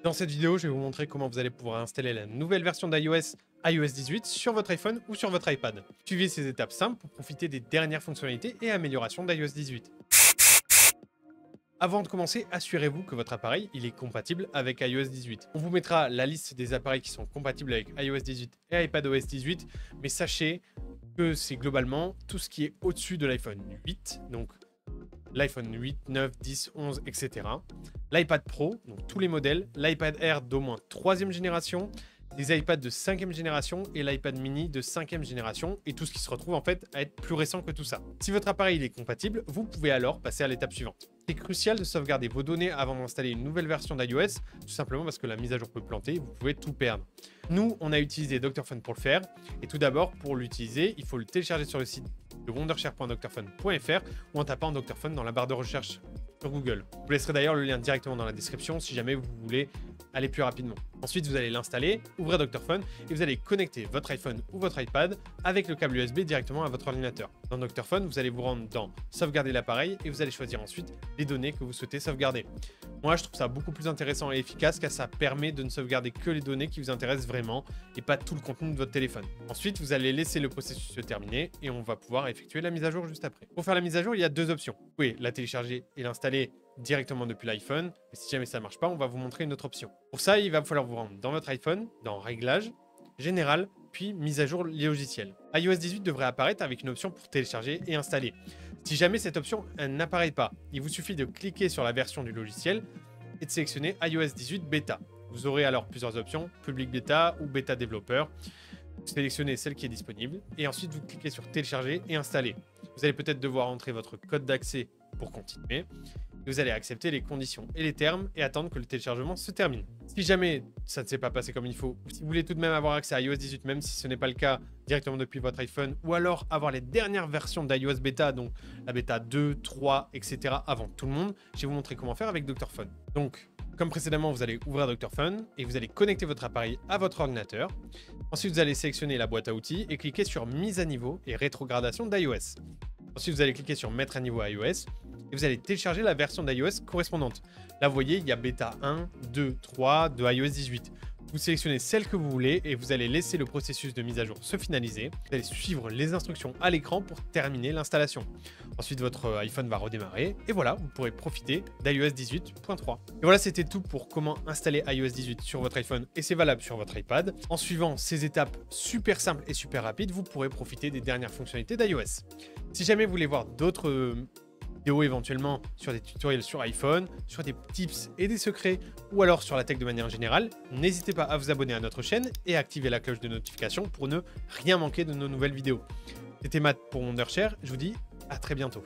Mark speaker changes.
Speaker 1: Dans cette vidéo, je vais vous montrer comment vous allez pouvoir installer la nouvelle version d'iOS, iOS 18, sur votre iPhone ou sur votre iPad. Suivez ces étapes simples pour profiter des dernières fonctionnalités et améliorations d'iOS 18. Avant de commencer, assurez-vous que votre appareil il est compatible avec iOS 18. On vous mettra la liste des appareils qui sont compatibles avec iOS 18 et iPadOS 18, mais sachez que c'est globalement tout ce qui est au-dessus de l'iPhone 8, donc l'iPhone 8, 9, 10, 11, etc. L'iPad Pro, donc tous les modèles, l'iPad Air d'au moins 3e génération, les iPads de 5e génération et l'iPad mini de 5e génération, et tout ce qui se retrouve en fait à être plus récent que tout ça. Si votre appareil il est compatible, vous pouvez alors passer à l'étape suivante. C'est crucial de sauvegarder vos données avant d'installer une nouvelle version d'iOS, tout simplement parce que la mise à jour peut planter et vous pouvez tout perdre. Nous, on a utilisé Dr Fun pour le faire, et tout d'abord, pour l'utiliser, il faut le télécharger sur le site de wondershare.drfun.fr ou en tapant Dr Fun dans la barre de recherche sur Google. Je vous laisserai d'ailleurs le lien directement dans la description si jamais vous voulez aller plus rapidement. Ensuite, vous allez l'installer, ouvrir Dr Fun et vous allez connecter votre iPhone ou votre iPad avec le câble USB directement à votre ordinateur. Dans Dr Fun, vous allez vous rendre dans sauvegarder l'appareil et vous allez choisir ensuite les données que vous souhaitez sauvegarder. Moi, je trouve ça beaucoup plus intéressant et efficace car ça permet de ne sauvegarder que les données qui vous intéressent vraiment et pas tout le contenu de votre téléphone. Ensuite, vous allez laisser le processus se terminer et on va pouvoir effectuer la mise à jour juste après. Pour faire la mise à jour, il y a deux options. Vous pouvez la télécharger et l'installer directement depuis l'iPhone, mais si jamais ça ne marche pas, on va vous montrer une autre option. Pour ça, il va falloir vous rendre dans votre iPhone, dans Réglages, Général, puis Mise à jour logiciel. iOS 18 devrait apparaître avec une option pour télécharger et installer. Si jamais cette option n'apparaît pas, il vous suffit de cliquer sur la version du logiciel et de sélectionner iOS 18 Beta. Vous aurez alors plusieurs options, Public Beta ou Beta Développeur. Vous sélectionnez celle qui est disponible et ensuite vous cliquez sur Télécharger et Installer. Vous allez peut-être devoir entrer votre code d'accès pour continuer. Vous allez accepter les conditions et les termes et attendre que le téléchargement se termine. Si jamais ça ne s'est pas passé comme il faut, ou si vous voulez tout de même avoir accès à iOS 18, même si ce n'est pas le cas directement depuis votre iPhone, ou alors avoir les dernières versions d'iOS Beta, donc la Beta 2, 3, etc. avant tout le monde, je vais vous montrer comment faire avec Dr Fun. Donc, comme précédemment, vous allez ouvrir Dr Fun et vous allez connecter votre appareil à votre ordinateur. Ensuite, vous allez sélectionner la boîte à outils et cliquer sur Mise à niveau et rétrogradation d'iOS. Ensuite, vous allez cliquer sur Mettre à niveau iOS et vous allez télécharger la version d'iOS correspondante. Là, vous voyez, il y a Beta 1, 2, 3 de iOS 18. Vous sélectionnez celle que vous voulez et vous allez laisser le processus de mise à jour se finaliser. Vous allez suivre les instructions à l'écran pour terminer l'installation. Ensuite, votre iPhone va redémarrer et voilà, vous pourrez profiter d'iOS 18.3. Et voilà, c'était tout pour comment installer iOS 18 sur votre iPhone et c'est valable sur votre iPad. En suivant ces étapes super simples et super rapides, vous pourrez profiter des dernières fonctionnalités d'iOS. Si jamais vous voulez voir d'autres vidéos éventuellement sur des tutoriels sur iPhone, sur des tips et des secrets ou alors sur la tech de manière générale, n'hésitez pas à vous abonner à notre chaîne et à activer la cloche de notification pour ne rien manquer de nos nouvelles vidéos. C'était Matt pour Wondershare, je vous dis à très bientôt.